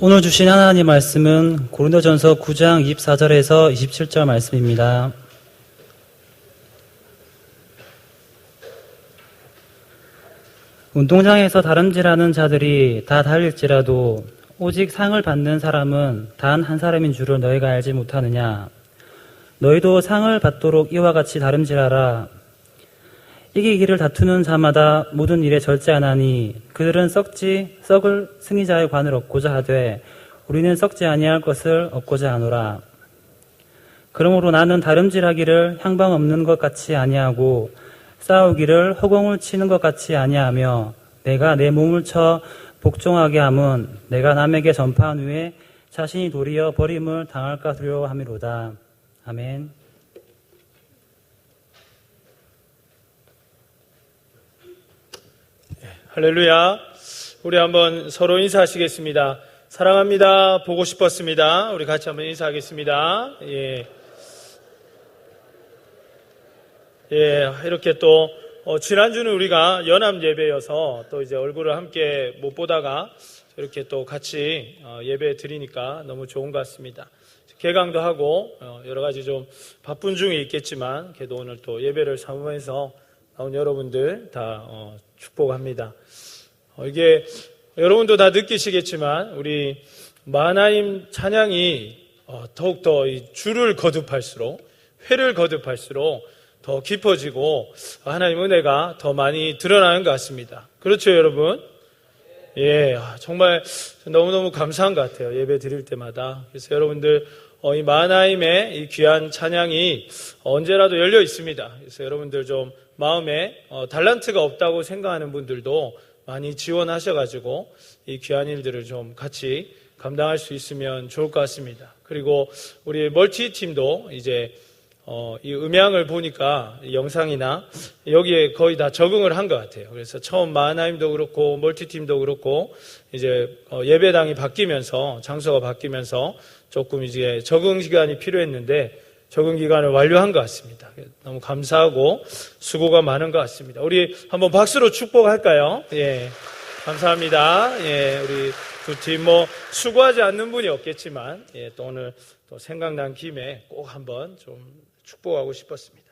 오늘 주신 하나님 말씀은 고린도전서 9장 24절에서 27절 말씀입니다. 운동장에서 다름질하는 자들이 다 달릴지라도 오직 상을 받는 사람은 단 한 사람인 줄을 너희가 알지 못하느냐. 너희도 상을 받도록 이와 같이 다름질하라. 이기기를 다투는 자마다 모든 일에 절제하나니 그들은 썩을 승리자의 관을 얻고자 하되 우리는 썩지 아니할 것을 얻고자 하노라. 그러므로 나는 다름질하기를 향방 없는 것 같이 아니하고 싸우기를 허공을 치는 것 같이 아니하며 내가 내 몸을 쳐 복종하게 함은 내가 남에게 전파한 후에 자신이 도리어 버림을 당할까 두려워함이로다. 아멘. 할렐루야. 우리 한번 서로 인사하시겠습니다. 사랑합니다. 보고 싶었습니다. 우리 같이 한번 인사하겠습니다. 이렇게 또 지난주는 우리가 연합 예배여서 또 이제 얼굴을 함께 못 보다가 이렇게 또 같이 예배 드리니까 너무 좋은 것 같습니다. 개강도 하고 여러 가지 좀 바쁜 중에 있겠지만 그래도 오늘 또 예배를 사모해서 나온 여러분들 다 축복합니다. 이게 여러분도 다 느끼시겠지만 우리 마하나임 찬양이 더욱더 이 줄을 거듭할수록 회를 거듭할수록 더 깊어지고 하나님 은혜가 더 많이 드러나는 것 같습니다. 그렇죠, 여러분? 정말 너무너무 감사한 것 같아요. 예배 드릴 때마다. 그래서 여러분들 이 마하나임의 이 귀한 찬양이 언제라도 열려 있습니다. 그래서 여러분들 좀 마음에 달란트가 없다고 생각하는 분들도 많이 지원하셔가지고 이 귀한 일들을 좀 같이 감당할 수 있으면 좋을 것 같습니다. 그리고 우리 멀티팀도 이제 이 음향을 보니까 영상이나 여기에 거의 다 적응을 한 것 같아요. 그래서 처음 마하나임도 그렇고 멀티팀도 그렇고 이제 예배당이 바뀌면서 장소가 바뀌면서 조금 이제 적응 시간이 필요했는데 적응 기간을 완료한 것 같습니다. 너무 감사하고 수고가 많은 것 같습니다. 우리 한번 박수로 축복할까요? 감사합니다. 우리 두 팀 수고하지 않는 분이 없겠지만 또 오늘 또 생각난 김에 꼭 한번 좀 축복하고 싶었습니다.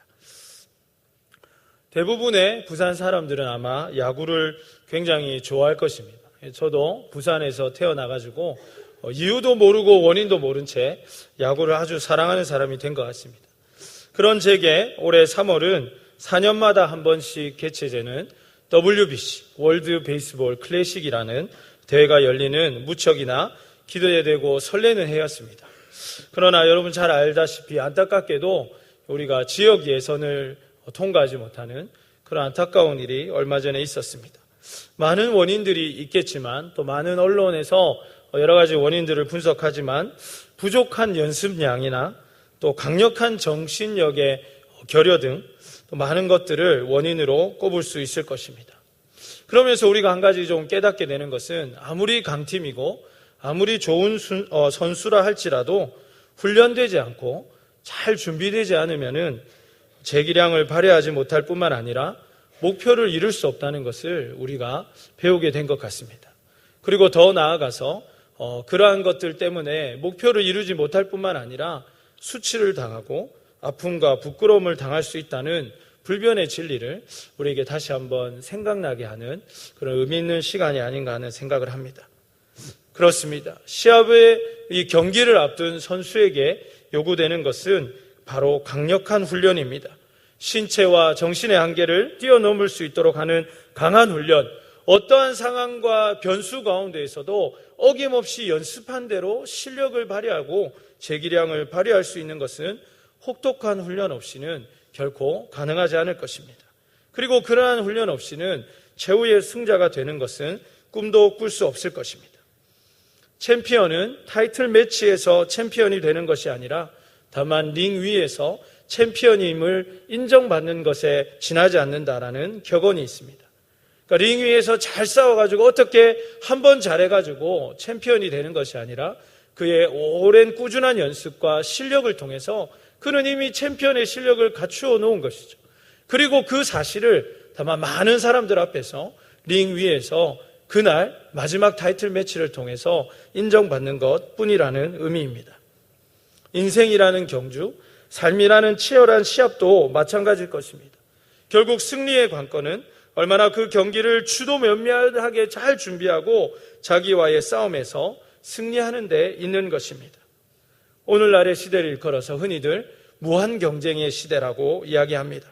대부분의 부산 사람들은 아마 야구를 굉장히 좋아할 것입니다. 저도 부산에서 태어나가지고 이유도 모르고 원인도 모른 채 야구를 아주 사랑하는 사람이 된 것 같습니다. 그런 제게 올해 3월은 4년마다 한 번씩 개최되는 WBC, 월드 베이스볼 클래식이라는 대회가 열리는 무척이나 기대되고 설레는 해였습니다. 그러나 여러분 잘 알다시피 안타깝게도 우리가 지역 예선을 통과하지 못하는 그런 안타까운 일이 얼마 전에 있었습니다. 많은 원인들이 있겠지만 또 많은 언론에서 여러 가지 원인들을 분석하지만 부족한 연습량이나 또 강력한 정신력의 결여 등 또 많은 것들을 원인으로 꼽을 수 있을 것입니다. 그러면서 우리가 한 가지 좀 깨닫게 되는 것은 아무리 강팀이고 아무리 좋은 선수라 할지라도 훈련되지 않고 잘 준비되지 않으면은 재기량을 발휘하지 못할 뿐만 아니라 목표를 이룰 수 없다는 것을 우리가 배우게 된 것 같습니다. 그리고 더 나아가서 그러한 것들 때문에 목표를 이루지 못할 뿐만 아니라 수치를 당하고 아픔과 부끄러움을 당할 수 있다는 불변의 진리를 우리에게 다시 한번 생각나게 하는 그런 의미 있는 시간이 아닌가 하는 생각을 합니다. 그렇습니다. 시합의 이 경기를 앞둔 선수에게 요구되는 것은 바로 강력한 훈련입니다. 신체와 정신의 한계를 뛰어넘을 수 있도록 하는 강한 훈련, 어떠한 상황과 변수 가운데에서도 어김없이 연습한 대로 실력을 발휘하고 재기량을 발휘할 수 있는 것은 혹독한 훈련 없이는 결코 가능하지 않을 것입니다. 그리고 그러한 훈련 없이는 최후의 승자가 되는 것은 꿈도 꿀 수 없을 것입니다. 챔피언은 타이틀 매치에서 챔피언이 되는 것이 아니라 다만 링 위에서 챔피언임을 인정받는 것에 지나지 않는다라는 격언이 있습니다. 그러니까 링 위에서 잘 싸워가지고 어떻게 한 번 잘해가지고 챔피언이 되는 것이 아니라 그의 오랜 꾸준한 연습과 실력을 통해서 그는 이미 챔피언의 실력을 갖추어 놓은 것이죠. 그리고 그 사실을 다만 많은 사람들 앞에서 링 위에서 그날 마지막 타이틀 매치를 통해서 인정받는 것 뿐이라는 의미입니다. 인생이라는 경주, 삶이라는 치열한 시합도 마찬가지일 것입니다. 결국 승리의 관건은 얼마나 그 경기를 주도 면밀하게 잘 준비하고 자기와의 싸움에서 승리하는 데 있는 것입니다. 오늘날의 시대를 일컬어서 흔히들 무한 경쟁의 시대라고 이야기합니다.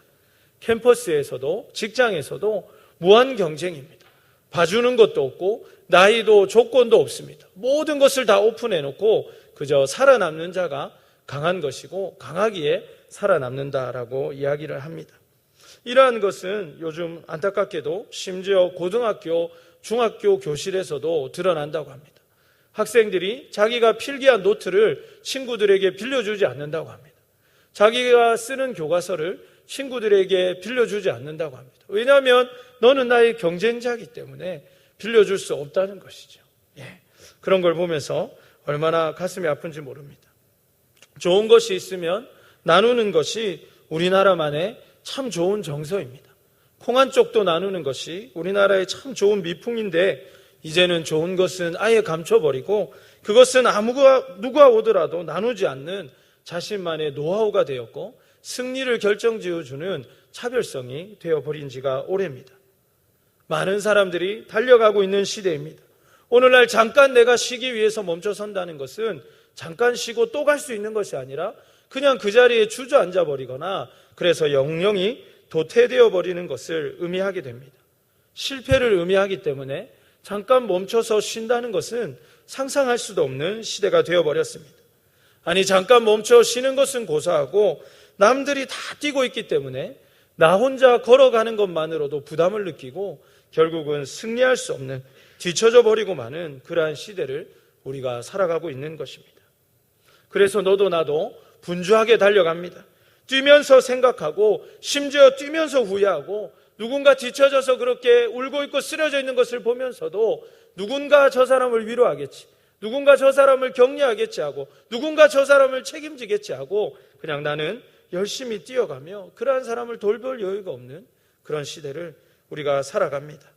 캠퍼스에서도 직장에서도 무한 경쟁입니다. 봐주는 것도 없고 나이도 조건도 없습니다. 모든 것을 다 오픈해놓고 그저 살아남는 자가 강한 것이고 강하기에 살아남는다라고 이야기를 합니다. 이러한 것은 요즘 안타깝게도 심지어 고등학교, 중학교 교실에서도 드러난다고 합니다. 학생들이 자기가 필기한 노트를 친구들에게 빌려주지 않는다고 합니다. 자기가 쓰는 교과서를 친구들에게 빌려주지 않는다고 합니다. 왜냐하면 너는 나의 경쟁자이기 때문에 빌려줄 수 없다는 것이죠. 그런 걸 보면서 얼마나 가슴이 아픈지 모릅니다. 좋은 것이 있으면 나누는 것이 우리나라만의 참 좋은 정서입니다. 콩 한 쪽도 나누는 것이 우리나라의 참 좋은 미풍인데 이제는 좋은 것은 아예 감춰버리고 그것은 누가 오더라도 나누지 않는 자신만의 노하우가 되었고 승리를 결정지어주는 차별성이 되어버린 지가 오래입니다. 많은 사람들이 달려가고 있는 시대입니다. 오늘날 잠깐 내가 쉬기 위해서 멈춰선다는 것은 잠깐 쉬고 또 갈 수 있는 것이 아니라 그냥 그 자리에 주저앉아 버리거나 그래서 영영이 도태되어 버리는 것을 의미하게 됩니다. 실패를 의미하기 때문에 잠깐 멈춰서 쉰다는 것은 상상할 수도 없는 시대가 되어버렸습니다. 아니 잠깐 멈춰 쉬는 것은 고사하고 남들이 다 뛰고 있기 때문에 나 혼자 걸어가는 것만으로도 부담을 느끼고 결국은 승리할 수 없는 뒤처져 버리고 마는 그러한 시대를 우리가 살아가고 있는 것입니다. 그래서 너도 나도 분주하게 달려갑니다. 뛰면서 생각하고 심지어 뛰면서 후회하고 누군가 뒤처져서 그렇게 울고 있고 쓰러져 있는 것을 보면서도 누군가 저 사람을 위로하겠지, 누군가 저 사람을 격려하겠지 하고 누군가 저 사람을 책임지겠지 하고 그냥 나는 열심히 뛰어가며 그러한 사람을 돌볼 여유가 없는 그런 시대를 우리가 살아갑니다.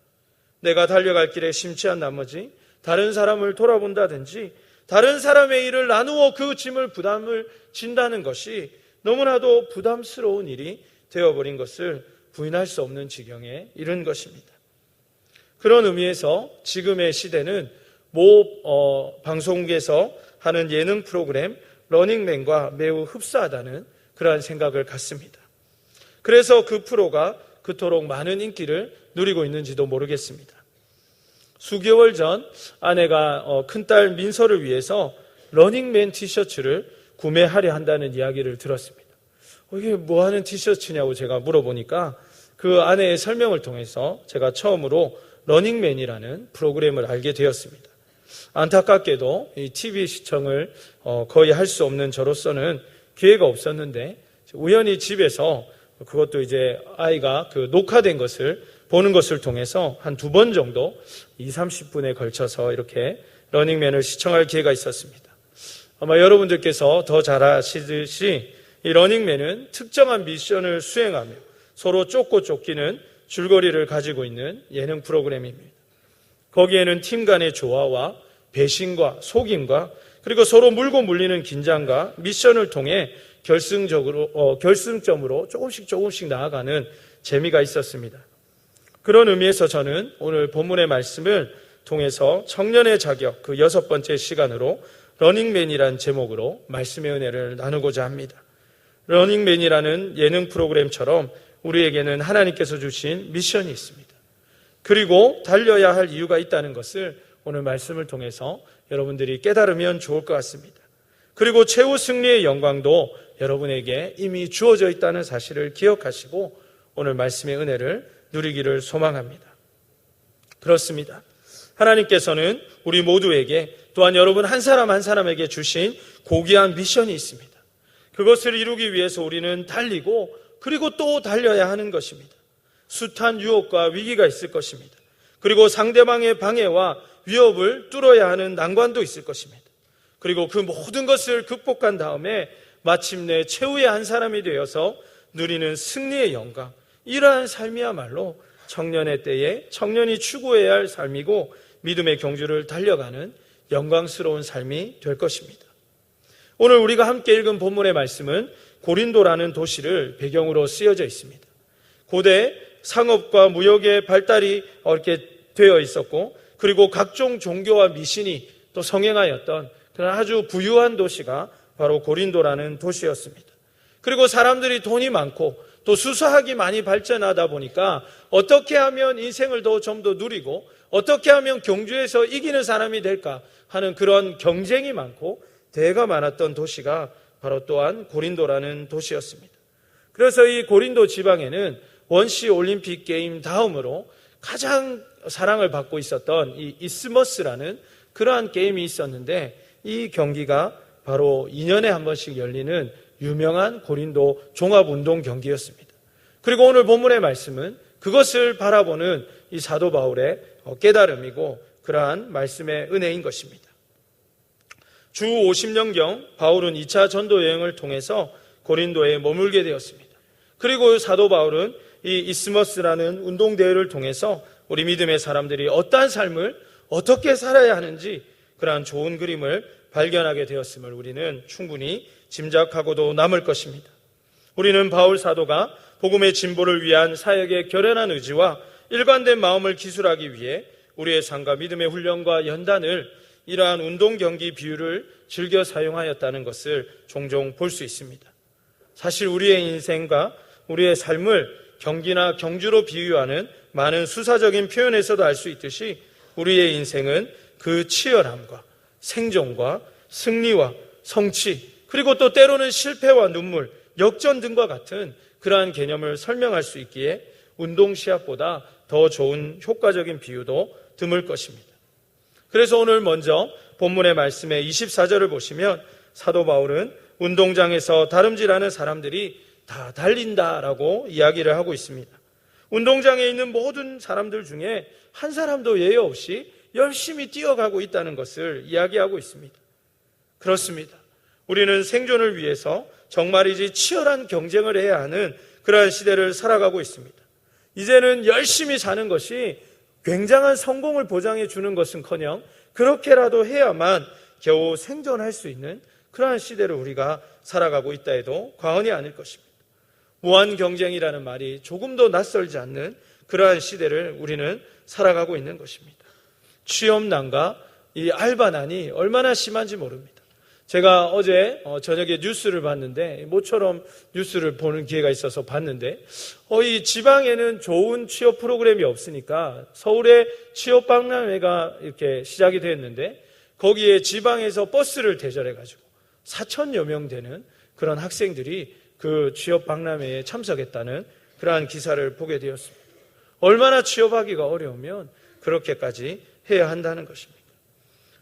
내가 달려갈 길에 심취한 나머지 다른 사람을 돌아본다든지 다른 사람의 일을 나누어 그 짐을 부담을 진다는 것이 너무나도 부담스러운 일이 되어버린 것을 부인할 수 없는 지경에 이른 것입니다. 그런 의미에서 지금의 시대는 모 방송국에서 하는 예능 프로그램 러닝맨과 매우 흡사하다는 그러한 생각을 갖습니다. 그래서 그 프로가 그토록 많은 인기를 누리고 있는지도 모르겠습니다. 수개월 전 아내가 큰딸 민서를 위해서 러닝맨 티셔츠를 구매하려 한다는 이야기를 들었습니다. 이게 뭐하는 티셔츠냐고 제가 물어보니까 그 아내의 설명을 통해서 제가 처음으로 러닝맨이라는 프로그램을 알게 되었습니다. 안타깝게도 이 TV 시청을 거의 할 수 없는 저로서는 기회가 없었는데 우연히 집에서 그것도 이제 아이가 그 녹화된 것을 보는 것을 통해서 한 2번 정도 20-30분에 걸쳐서 이렇게 러닝맨을 시청할 기회가 있었습니다. 아마 여러분들께서 더 잘 아시듯이 이 러닝맨은 특정한 미션을 수행하며 서로 쫓고 쫓기는 줄거리를 가지고 있는 예능 프로그램입니다. 거기에는 팀 간의 조화와 배신과 속임과 그리고 서로 물고 물리는 긴장과 미션을 통해 결승점으로 조금씩 나아가는 재미가 있었습니다. 그런 의미에서 저는 오늘 본문의 말씀을 통해서 청년의 자격 그 6번째 시간으로 러닝맨이란 제목으로 말씀의 은혜를 나누고자 합니다. 러닝맨이라는 예능 프로그램처럼 우리에게는 하나님께서 주신 미션이 있습니다. 그리고 달려야 할 이유가 있다는 것을 오늘 말씀을 통해서 여러분들이 깨달으면 좋을 것 같습니다. 그리고 최후 승리의 영광도 여러분에게 이미 주어져 있다는 사실을 기억하시고 오늘 말씀의 은혜를 누리기를 소망합니다. 그렇습니다. 하나님께서는 우리 모두에게 또한 여러분 한 사람 한 사람에게 주신 고귀한 미션이 있습니다. 그것을 이루기 위해서 우리는 달리고 그리고 또 달려야 하는 것입니다. 숱한 유혹과 위기가 있을 것입니다. 그리고 상대방의 방해와 위협을 뚫어야 하는 난관도 있을 것입니다. 그리고 그 모든 것을 극복한 다음에 마침내 최후의 한 사람이 되어서 누리는 승리의 영광, 이러한 삶이야말로 청년의 때에 청년이 추구해야 할 삶이고 믿음의 경주를 달려가는 영광스러운 삶이 될 것입니다. 오늘 우리가 함께 읽은 본문의 말씀은 고린도라는 도시를 배경으로 쓰여져 있습니다. 고대 상업과 무역의 발달이 이렇게 되어 있었고, 그리고 각종 종교와 미신이 또 성행하였던 그런 아주 부유한 도시가 바로 고린도라는 도시였습니다. 그리고 사람들이 돈이 많고 또 수사학이 많이 발전하다 보니까 어떻게 하면 인생을 좀 더 누리고 어떻게 하면 경주에서 이기는 사람이 될까 하는 그런 경쟁이 많고 대회가 많았던 도시가 바로 또한 고린도라는 도시였습니다. 그래서 이 고린도 지방에는 원시 올림픽 게임 다음으로 가장 사랑을 받고 있었던 이 이스머스라는 그러한 게임이 있었는데, 이 경기가 바로 2년에 한 번씩 열리는 유명한 고린도 종합운동 경기였습니다. 그리고 오늘 본문의 말씀은 그것을 바라보는 이 사도 바울의 깨달음이고 그러한 말씀의 은혜인 것입니다. 주 50년경 바울은 2차 전도 여행을 통해서 고린도에 머물게 되었습니다. 그리고 사도 바울은 이 이스머스라는 운동대회를 통해서 우리 믿음의 사람들이 어떠한 삶을 어떻게 살아야 하는지 그러한 좋은 그림을 발견하게 되었음을 우리는 충분히 짐작하고도 남을 것입니다. 우리는 바울 사도가 복음의 진보를 위한 사역의 결연한 의지와 일관된 마음을 기술하기 위해 우리의 삶과 믿음의 훈련과 연단을 이러한 운동 경기 비유를 즐겨 사용하였다는 것을 종종 볼 수 있습니다. 사실 우리의 인생과 우리의 삶을 경기나 경주로 비유하는 많은 수사적인 표현에서도 알 수 있듯이 우리의 인생은 그 치열함과 생존과 승리와 성취, 그리고 또 때로는 실패와 눈물, 역전 등과 같은 그러한 개념을 설명할 수 있기에 운동 시합보다 더 좋은 효과적인 비유도 드물 것입니다. 그래서 오늘 먼저 본문의 말씀의 24절을 보시면 사도 바울은 운동장에서 다름질하는 사람들이 다 달린다라고 이야기를 하고 있습니다. 운동장에 있는 모든 사람들 중에 한 사람도 예외 없이 열심히 뛰어가고 있다는 것을 이야기하고 있습니다. 그렇습니다. 우리는 생존을 위해서 정말이지 치열한 경쟁을 해야 하는 그러한 시대를 살아가고 있습니다. 이제는 열심히 사는 것이 굉장한 성공을 보장해 주는 것은커녕 그렇게라도 해야만 겨우 생존할 수 있는 그러한 시대를 우리가 살아가고 있다 해도 과언이 아닐 것입니다. 무한 경쟁이라는 말이 조금도 낯설지 않는 그러한 시대를 우리는 살아가고 있는 것입니다. 취업난과 이 알바난이 얼마나 심한지 모릅니다. 제가 어제 저녁에 뉴스를 봤는데, 모처럼 뉴스를 보는 기회가 있어서 봤는데, 이 지방에는 좋은 취업 프로그램이 없으니까 서울에 취업 박람회가 이렇게 시작이 됐는데, 거기에 지방에서 버스를 대절해가지고 4,000여 명 되는 그런 학생들이 그 취업 박람회에 참석했다는 그러한 기사를 보게 되었습니다. 얼마나 취업하기가 어려우면 그렇게까지 해야 한다는 것입니다.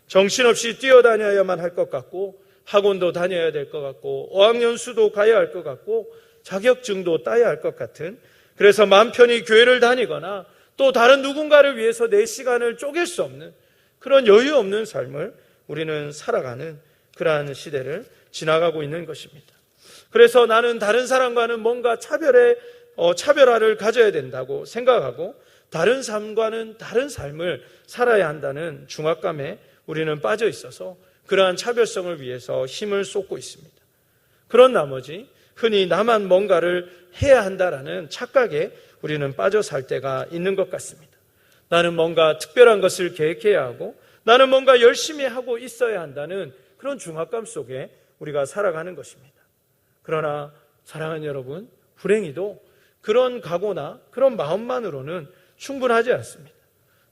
정신없이 뛰어다녀야만 할 것 같고, 학원도 다녀야 될 것 같고, 어학연수도 가야 할 것 같고, 자격증도 따야 할 것 같은, 그래서 마음 편히 교회를 다니거나 또 다른 누군가를 위해서 내 시간을 쪼갤 수 없는 그런 여유 없는 삶을 우리는 살아가는 그러한 시대를 지나가고 있는 것입니다. 그래서 나는 다른 사람과는 뭔가 차별화를 가져야 된다고 생각하고 다른 삶과는 다른 삶을 살아야 한다는 중압감에 우리는 빠져 있어서 그러한 차별성을 위해서 힘을 쏟고 있습니다. 그런 나머지 흔히 나만 뭔가를 해야 한다라는 착각에 우리는 빠져 살 때가 있는 것 같습니다. 나는 뭔가 특별한 것을 계획해야 하고 나는 뭔가 열심히 하고 있어야 한다는 그런 중압감 속에 우리가 살아가는 것입니다. 그러나 사랑하는 여러분, 불행히도 그런 각오나 그런 마음만으로는 충분하지 않습니다.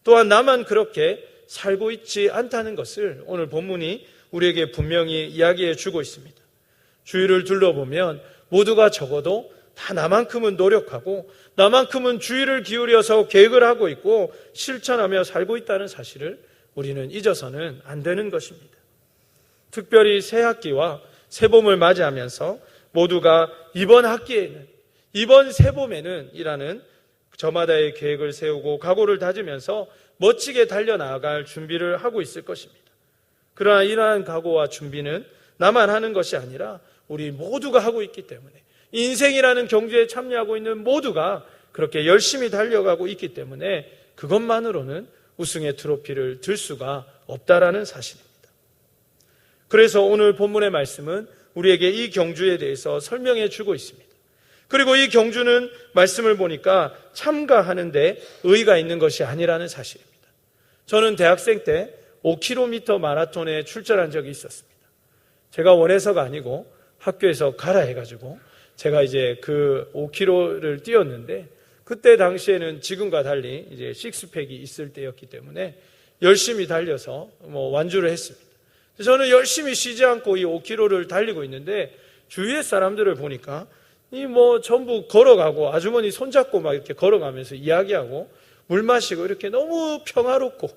또한 나만 그렇게 살고 있지 않다는 것을 오늘 본문이 우리에게 분명히 이야기해 주고 있습니다. 주위를 둘러보면 모두가 적어도 다 나만큼은 노력하고 나만큼은 주의를 기울여서 계획을 하고 있고 실천하며 살고 있다는 사실을 우리는 잊어서는 안 되는 것입니다. 특별히 새 학기와 새봄을 맞이하면서 모두가 이번 학기에는, 이번 새봄에는 이라는 저마다의 계획을 세우고 각오를 다지면서 멋지게 달려나갈 준비를 하고 있을 것입니다. 그러나 이러한 각오와 준비는 나만 하는 것이 아니라 우리 모두가 하고 있기 때문에 인생이라는 경주에 참여하고 있는 모두가 그렇게 열심히 달려가고 있기 때문에 그것만으로는 우승의 트로피를 들 수가 없다라는 사실입니다. 그래서 오늘 본문의 말씀은 우리에게 이 경주에 대해서 설명해 주고 있습니다. 그리고 이 경주는 말씀을 보니까 참가하는데 의의가 있는 것이 아니라는 사실입니다. 저는 대학생 때 5km 마라톤에 출전한 적이 있었습니다. 제가 원해서가 아니고 학교에서 가라 해가지고 제가 이제 그 5km를 뛰었는데 그때 당시에는 지금과 달리 이제 식스팩이 있을 때였기 때문에 열심히 달려서 완주를 했습니다. 저는 열심히 쉬지 않고 이 5km를 달리고 있는데 주위의 사람들을 보니까 전부 걸어가고 아주머니 손잡고 막 이렇게 걸어가면서 이야기하고 물 마시고 이렇게 너무 평화롭고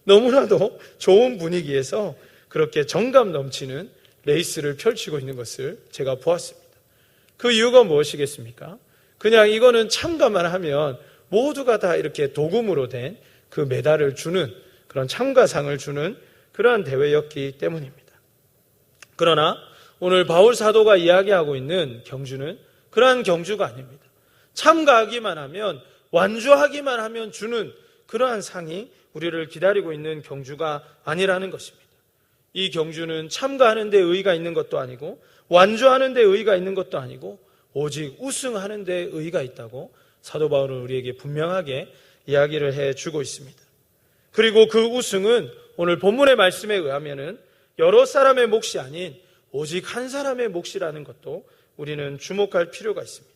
너무나도 좋은 분위기에서 그렇게 정감 넘치는 레이스를 펼치고 있는 것을 제가 보았습니다. 그 이유가 무엇이겠습니까? 그냥 이거는 참가만 하면 모두가 다 이렇게 도금으로 된 그 메달을 주는 그런 참가상을 주는 그러한 대회였기 때문입니다. 그러나 오늘 바울 사도가 이야기하고 있는 경주는 그러한 경주가 아닙니다. 참가하기만 하면, 완주하기만 하면 주는 그러한 상이 우리를 기다리고 있는 경주가 아니라는 것입니다. 이 경주는 참가하는 데 의의가 있는 것도 아니고 완주하는 데 의의가 있는 것도 아니고 오직 우승하는 데 의의가 있다고 사도 바울은 우리에게 분명하게 이야기를 해주고 있습니다. 그리고 그 우승은 오늘 본문의 말씀에 의하면은 여러 사람의 몫이 아닌 오직 한 사람의 몫이라는 것도 우리는 주목할 필요가 있습니다.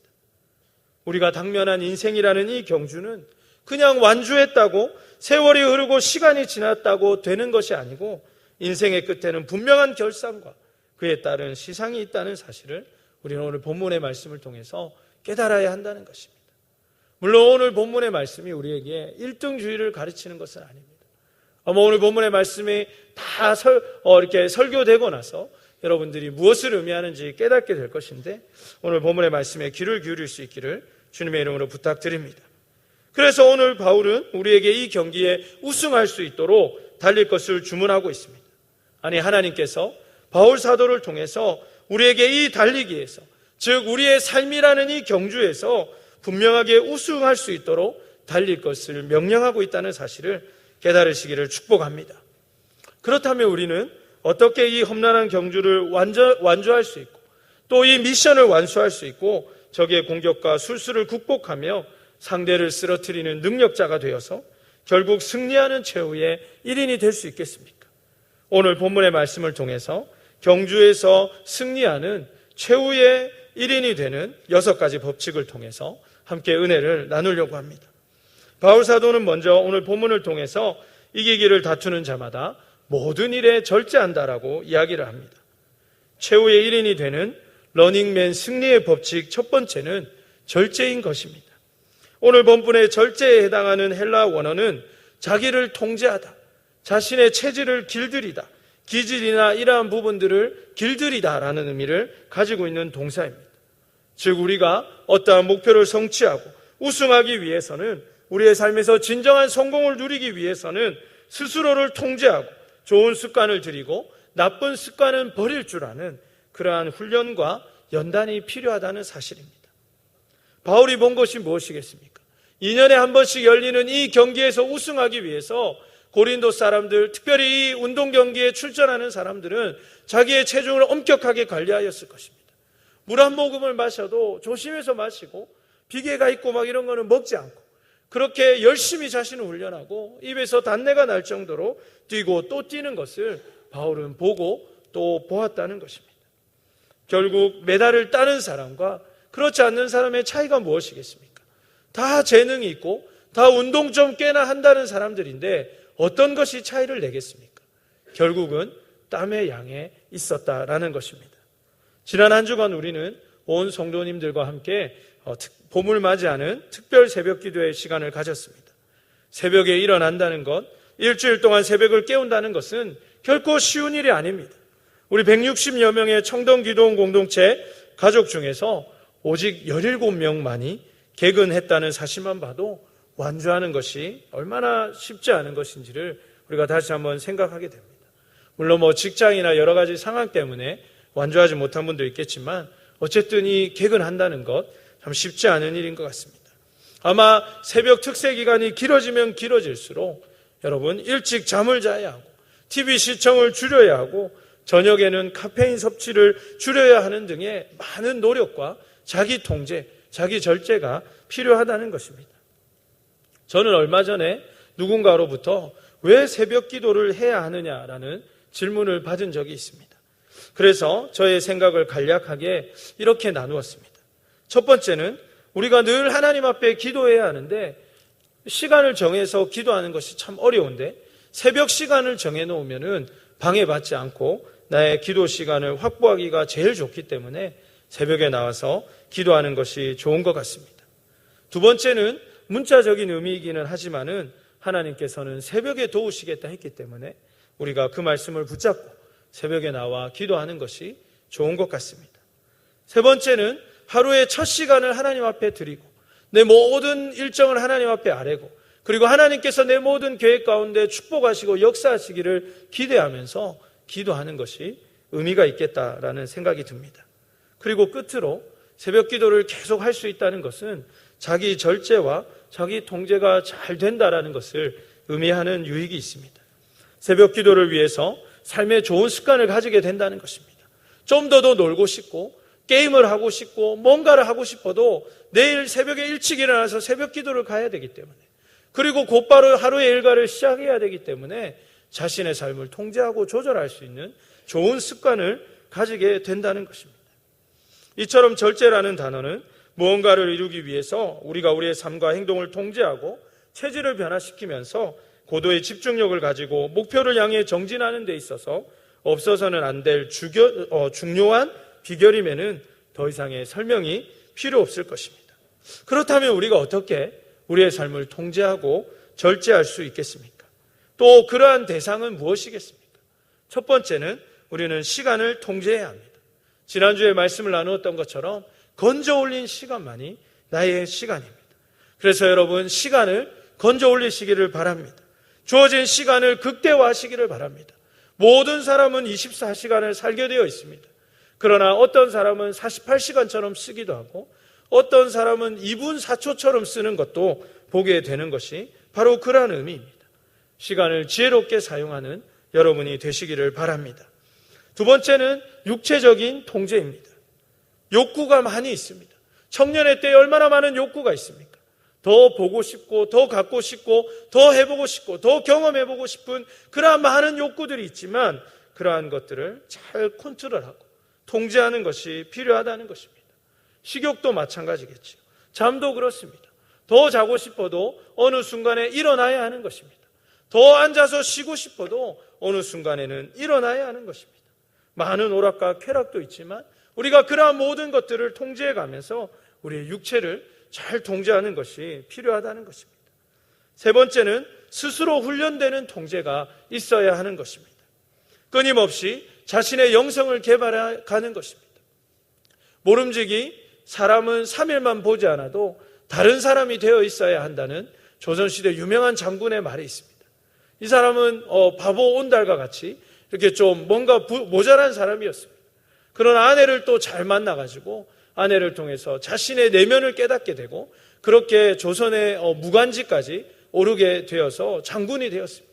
우리가 당면한 인생이라는 이 경주는 그냥 완주했다고 세월이 흐르고 시간이 지났다고 되는 것이 아니고 인생의 끝에는 분명한 결산과 그에 따른 시상이 있다는 사실을 우리는 오늘 본문의 말씀을 통해서 깨달아야 한다는 것입니다. 물론 오늘 본문의 말씀이 우리에게 1등주의를 가르치는 것은 아닙니다. 오늘 본문의 말씀이 다 이렇게 설교되고 나서 여러분들이 무엇을 의미하는지 깨닫게 될 것인데 오늘 본문의 말씀에 귀를 기울일 수 있기를 주님의 이름으로 부탁드립니다. 그래서 오늘 바울은 우리에게 이 경기에 우승할 수 있도록 달릴 것을 주문하고 있습니다. 아니, 하나님께서 바울 사도를 통해서 우리에게 이 달리기에서, 즉 우리의 삶이라는 이 경주에서 분명하게 우승할 수 있도록 달릴 것을 명령하고 있다는 사실을 깨달으시기를 축복합니다. 그렇다면 우리는 어떻게 이 험난한 경주를 완주할 수 있고 또 이 미션을 완수할 수 있고 적의 공격과 술수를 극복하며 상대를 쓰러뜨리는 능력자가 되어서 결국 승리하는 최후의 1인이 될 수 있겠습니까? 오늘 본문의 말씀을 통해서 경주에서 승리하는 최후의 1인이 되는 6가지 법칙을 통해서 함께 은혜를 나누려고 합니다. 바울 사도는 먼저 오늘 본문을 통해서 이기기를 다투는 자마다 모든 일에 절제한다라고 이야기를 합니다. 최후의 1인이 되는 러닝맨 승리의 법칙 첫 번째는 절제인 것입니다. 오늘 본문의 절제에 해당하는 헬라 원어는 자기를 통제하다, 자신의 체질을 길들이다, 기질이나 이러한 부분들을 길들이다라는 의미를 가지고 있는 동사입니다. 즉 우리가 어떠한 목표를 성취하고 우승하기 위해서는, 우리의 삶에서 진정한 성공을 누리기 위해서는 스스로를 통제하고 좋은 습관을 들이고 나쁜 습관은 버릴 줄 아는 그러한 훈련과 연단이 필요하다는 사실입니다. 바울이 본 것이 무엇이겠습니까? 2년에 한 번씩 열리는 이 경기에서 우승하기 위해서 고린도 사람들, 특별히 이 운동 경기에 출전하는 사람들은 자기의 체중을 엄격하게 관리하였을 것입니다. 물 한 모금을 마셔도 조심해서 마시고 비계가 있고 막 이런 거는 먹지 않고 그렇게 열심히 자신을 훈련하고 입에서 단내가 날 정도로 뛰고 또 뛰는 것을 바울은 보고 또 보았다는 것입니다. 결국 메달을 따는 사람과 그렇지 않는 사람의 차이가 무엇이겠습니까? 다 재능이 있고 다 운동 좀 꽤나 한다는 사람들인데 어떤 것이 차이를 내겠습니까? 결국은 땀의 양에 있었다라는 것입니다. 지난 한 주간 우리는 온 성도님들과 함께 봄을 맞이하는 특별 새벽 기도의 시간을 가졌습니다. 새벽에 일어난다는 것, 일주일 동안 새벽을 깨운다는 것은 결코 쉬운 일이 아닙니다. 우리 160여 명의 청동기도원 공동체 가족 중에서 오직 17명만이 개근했다는 사실만 봐도 완주하는 것이 얼마나 쉽지 않은 것인지를 우리가 다시 한번 생각하게 됩니다. 물론 직장이나 여러 가지 상황 때문에 완주하지 못한 분도 있겠지만 어쨌든 이 개근한다는 것 참 쉽지 않은 일인 것 같습니다. 아마 새벽 특세 기간이 길어지면 길어질수록 여러분 일찍 잠을 자야 하고 TV 시청을 줄여야 하고 저녁에는 카페인 섭취를 줄여야 하는 등의 많은 노력과 자기 통제, 자기 절제가 필요하다는 것입니다. 저는 얼마 전에 누군가로부터 왜 새벽 기도를 해야 하느냐라는 질문을 받은 적이 있습니다. 그래서 저의 생각을 간략하게 이렇게 나누었습니다. 첫 번째는 우리가 늘 하나님 앞에 기도해야 하는데 시간을 정해서 기도하는 것이 참 어려운데 새벽 시간을 정해놓으면 방해받지 않고 나의 기도 시간을 확보하기가 제일 좋기 때문에 새벽에 나와서 기도하는 것이 좋은 것 같습니다. 두 번째는 문자적인 의미이기는 하지만은 하나님께서는 새벽에 도우시겠다 했기 때문에 우리가 그 말씀을 붙잡고 새벽에 나와 기도하는 것이 좋은 것 같습니다. 세 번째는 하루의 첫 시간을 하나님 앞에 드리고 내 모든 일정을 하나님 앞에 아뢰고 그리고 하나님께서 내 모든 계획 가운데 축복하시고 역사하시기를 기대하면서 기도하는 것이 의미가 있겠다라는 생각이 듭니다. 그리고 끝으로 새벽 기도를 계속 할 수 있다는 것은 자기 절제와 자기 통제가 잘 된다라는 것을 의미하는 유익이 있습니다. 새벽 기도를 위해서 삶의 좋은 습관을 가지게 된다는 것입니다. 좀 더 놀고 싶고 게임을 하고 싶고 뭔가를 하고 싶어도 내일 새벽에 일찍 일어나서 새벽 기도를 가야 되기 때문에 그리고 곧바로 하루의 일과를 시작해야 되기 때문에 자신의 삶을 통제하고 조절할 수 있는 좋은 습관을 가지게 된다는 것입니다. 이처럼 절제라는 단어는 무언가를 이루기 위해서 우리가 우리의 삶과 행동을 통제하고 체질을 변화시키면서 고도의 집중력을 가지고 목표를 향해 정진하는 데 있어서 없어서는 안 될 중요한 비결임에는 더 이상의 설명이 필요 없을 것입니다. 그렇다면 우리가 어떻게 우리의 삶을 통제하고 절제할 수 있겠습니까? 또 그러한 대상은 무엇이겠습니까? 첫 번째는 우리는 시간을 통제해야 합니다. 지난주에 말씀을 나누었던 것처럼 건져 올린 시간만이 나의 시간입니다. 그래서 여러분 시간을 건져 올리시기를 바랍니다. 주어진 시간을 극대화하시기를 바랍니다. 모든 사람은 24시간을 살게 되어 있습니다. 그러나 어떤 사람은 48시간처럼 쓰기도 하고 어떤 사람은 2분 4초처럼 쓰는 것도 보게 되는 것이 바로 그러한 의미입니다. 시간을 지혜롭게 사용하는 여러분이 되시기를 바랍니다. 두 번째는 육체적인 통제입니다. 욕구가 많이 있습니다. 청년의 때에 얼마나 많은 욕구가 있습니까? 더 보고 싶고 더 갖고 싶고 더 해보고 싶고 더 경험해보고 싶은 그러한 많은 욕구들이 있지만 그러한 것들을 잘 컨트롤하고 통제하는 것이 필요하다는 것입니다. 식욕도 마찬가지겠죠. 잠도 그렇습니다. 더 자고 싶어도 어느 순간에 일어나야 하는 것입니다. 더 앉아서 쉬고 싶어도 어느 순간에는 일어나야 하는 것입니다. 많은 오락과 쾌락도 있지만 우리가 그러한 모든 것들을 통제해가면서 우리의 육체를 잘 통제하는 것이 필요하다는 것입니다. 세 번째는 스스로 훈련되는 통제가 있어야 하는 것입니다. 끊임없이 자신의 영성을 개발해가는 것입니다. 모름지기 사람은 3일만 보지 않아도 다른 사람이 되어 있어야 한다는 조선시대 유명한 장군의 말이 있습니다. 이 사람은 바보 온달과 같이 이렇게 좀 뭔가 모자란 사람이었습니다. 그러나 아내를 또 잘 만나가지고 아내를 통해서 자신의 내면을 깨닫게 되고 그렇게 조선의 무관직까지 오르게 되어서 장군이 되었습니다.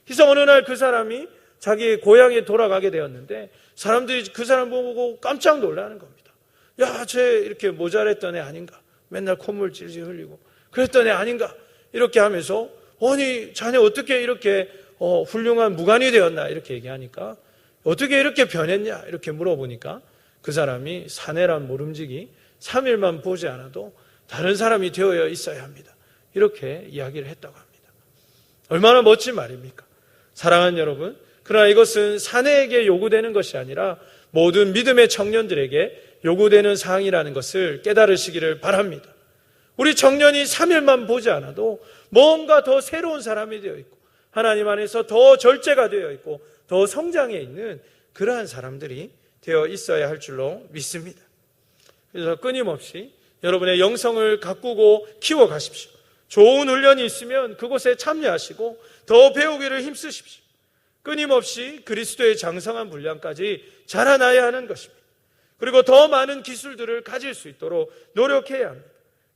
그래서 어느 날 그 사람이 자기 고향에 돌아가게 되었는데 사람들이 그 사람 보고 깜짝 놀라는 겁니다. 야, 쟤 이렇게 모자랬던 애 아닌가? 맨날 콧물 질질 흘리고 그랬던 애 아닌가? 이렇게 하면서 아니 자네 어떻게 이렇게 훌륭한 무관이 되었나? 이렇게 얘기하니까 어떻게 이렇게 변했냐? 이렇게 물어보니까 그 사람이 사내란 모름지기 3일만 보지 않아도 다른 사람이 되어 있어야 합니다. 이렇게 이야기를 했다고 합니다. 얼마나 멋진 말입니까? 사랑하는 여러분, 그러나 이것은 사내에게 요구되는 것이 아니라 모든 믿음의 청년들에게 요구되는 사항이라는 것을 깨달으시기를 바랍니다. 우리 청년이 3일만 보지 않아도 뭔가 더 새로운 사람이 되어 있고 하나님 안에서 더 절제가 되어 있고 더 성장해 있는 그러한 사람들이 되어 있어야 할 줄로 믿습니다. 그래서 끊임없이 여러분의 영성을 가꾸고 키워 가십시오. 좋은 훈련이 있으면 그곳에 참여하시고 더 배우기를 힘쓰십시오. 끊임없이 그리스도의 장성한 분량까지 자라나야 하는 것입니다. 그리고 더 많은 기술들을 가질 수 있도록 노력해야 합니다.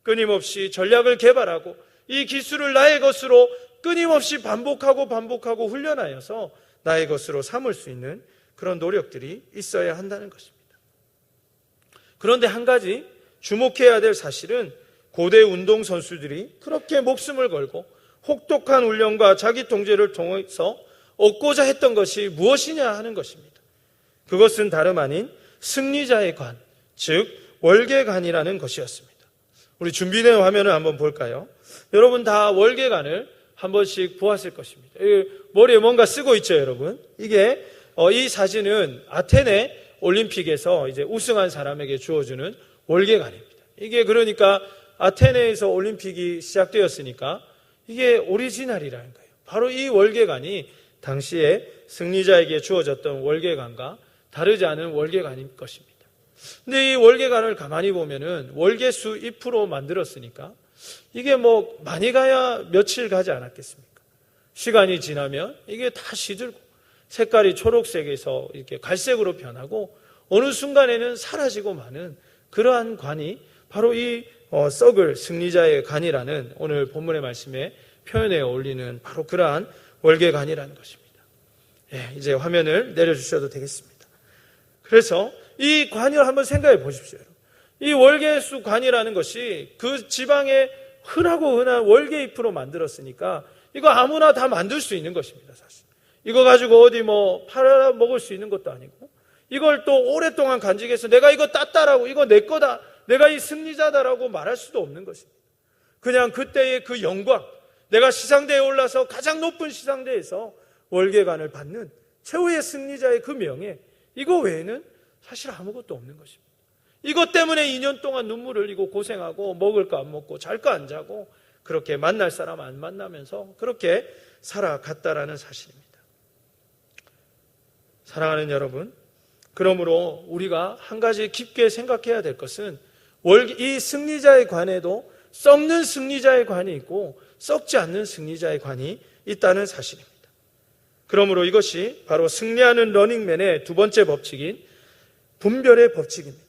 끊임없이 전략을 개발하고 이 기술을 나의 것으로 끊임없이 반복하고 훈련하여서 나의 것으로 삼을 수 있는 그런 노력들이 있어야 한다는 것입니다. 그런데 한 가지 주목해야 될 사실은 고대 운동선수들이 그렇게 목숨을 걸고 혹독한 훈련과 자기 통제를 통해서 얻고자 했던 것이 무엇이냐 하는 것입니다. 그것은 다름 아닌 승리자의 관, 즉 월계관이라는 것이었습니다. 우리 준비된 화면을 한번 볼까요? 여러분 다 월계관을 한 번씩 보았을 것입니다. 머리에 뭔가 쓰고 있죠, 여러분? 이게 이 사진은 아테네 올림픽에서 이제 우승한 사람에게 주어주는 월계관입니다. 이게 그러니까 아테네에서 올림픽이 시작되었으니까 이게 오리지널이라는 거예요. 바로 이 월계관이 당시에 승리자에게 주어졌던 월계관과 다르지 않은 월계관인 것입니다. 근데 이 월계관을 가만히 보면은 월계수 잎으로 만들었으니까 이게 뭐 많이 가야 며칠 가지 않았겠습니까? 시간이 지나면 이게 다 시들고 색깔이 초록색에서 이렇게 갈색으로 변하고 어느 순간에는 사라지고 마는 그러한 관이 바로 이 썩을 승리자의 관이라는 오늘 본문의 말씀에 표현에 어울리는 바로 그러한 월계관이라는 것입니다. 예, 이제 화면을 내려주셔도 되겠습니다. 그래서 이 관을 한번 생각해 보십시오. 이 월계수 관이라는 것이 그 지방에 흔한 월계잎으로 만들었으니까 이거 아무나 다 만들 수 있는 것입니다, 사실. 이거 가지고 어디 뭐 팔아 먹을 수 있는 것도 아니고 이걸 또 오랫동안 간직해서 내가 이거 땄다라고 이거 내 거다, 내가 이 승리자다라고 말할 수도 없는 것입니다. 그냥 그때의 그 영광, 내가 시상대에 올라서 가장 높은 시상대에서 월계관을 받는 최후의 승리자의 그 명예, 이거 외에는 사실 아무것도 없는 것입니다. 이것 때문에 2년 동안 눈물 흘리고 고생하고 먹을 거 안 먹고 잘 거 안 자고 그렇게 만날 사람 안 만나면서 그렇게 살아갔다라는 사실입니다. 사랑하는 여러분, 그러므로 우리가 한 가지 깊게 생각해야 될 것은 이 승리자의 관에도 썩는 승리자의 관이 있고 썩지 않는 승리자의 관이 있다는 사실입니다. 그러므로 이것이 바로 승리하는 러닝맨의 두 번째 법칙인 분별의 법칙입니다.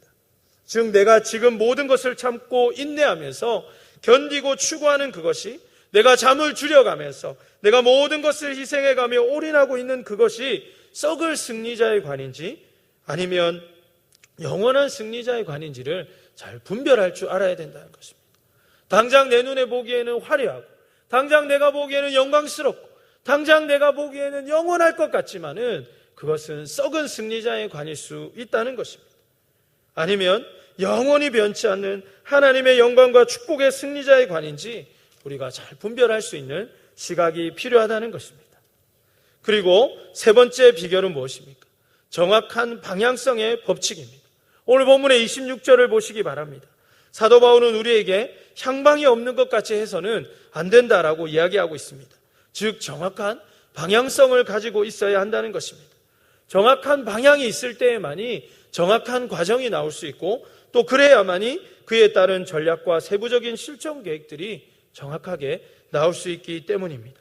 즉 내가 지금 모든 것을 참고 인내하면서 견디고 추구하는 그것이, 내가 잠을 줄여가면서 내가 모든 것을 희생해가며 올인하고 있는 그것이 썩을 승리자의 관인지 아니면 영원한 승리자의 관인지를 잘 분별할 줄 알아야 된다는 것입니다. 당장 내 눈에 보기에는 화려하고 당장 내가 보기에는 영광스럽고 당장 내가 보기에는 영원할 것 같지만은 그것은 썩은 승리자의 관일 수 있다는 것입니다. 아니면 영원히 변치 않는 하나님의 영광과 축복의 승리자의 관인지 우리가 잘 분별할 수 있는 시각이 필요하다는 것입니다. 그리고 세 번째 비결은 무엇입니까? 정확한 방향성의 법칙입니다. 오늘 본문의 26절을 보시기 바랍니다. 사도 바울은 우리에게 향방이 없는 것 같이 해서는 안 된다라고 이야기하고 있습니다. 즉 정확한 방향성을 가지고 있어야 한다는 것입니다. 정확한 방향이 있을 때에만이 정확한 과정이 나올 수 있고 또 그래야만이 그에 따른 전략과 세부적인 실천 계획들이 정확하게 나올 수 있기 때문입니다.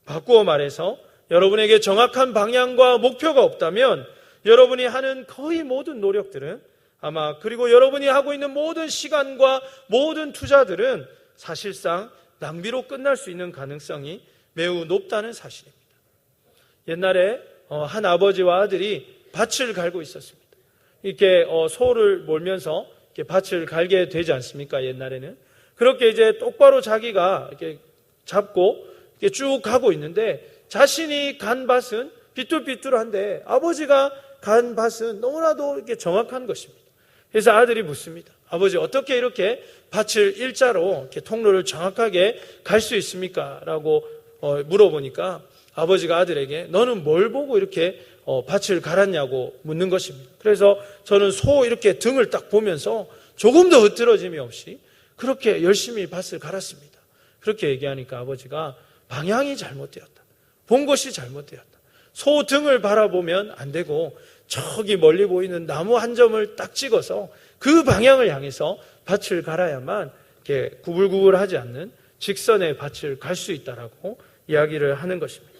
바꾸어 말해서 여러분에게 정확한 방향과 목표가 없다면 여러분이 하는 거의 모든 노력들은 아마 그리고 여러분이 하고 있는 모든 시간과 모든 투자들은 사실상 낭비로 끝날 수 있는 가능성이 매우 높다는 사실입니다. 옛날에 한 아버지와 아들이 밭을 갈고 있었습니다. 이렇게 소를 몰면서 이렇게 밭을 갈게 되지 않습니까? 옛날에는 그렇게 이제 똑바로 자기가 이렇게 잡고 이렇게 쭉 가고 있는데 자신이 간 밭은 비뚤비뚤한데 아버지가 간 밭은 너무나도 이렇게 정확한 것입니다. 그래서 아들이 묻습니다. 아버지, 어떻게 이렇게 밭을 일자로 이렇게 통로를 정확하게 갈 수 있습니까? 라고 물어보니까 아버지가 아들에게 너는 뭘 보고 이렇게 밭을 갈았냐고 묻는 것입니다. 그래서 저는 소 이렇게 등을 딱 보면서 조금도 흐트러짐이 없이 그렇게 열심히 밭을 갈았습니다. 그렇게 얘기하니까 아버지가 방향이 잘못되었다. 본 것이 잘못되었다. 소 등을 바라보면 안 되고 저기 멀리 보이는 나무 한 점을 딱 찍어서 그 방향을 향해서 밭을 갈아야만 이렇게 구불구불하지 않는 직선의 밭을 갈 수 있다라고 이야기를 하는 것입니다.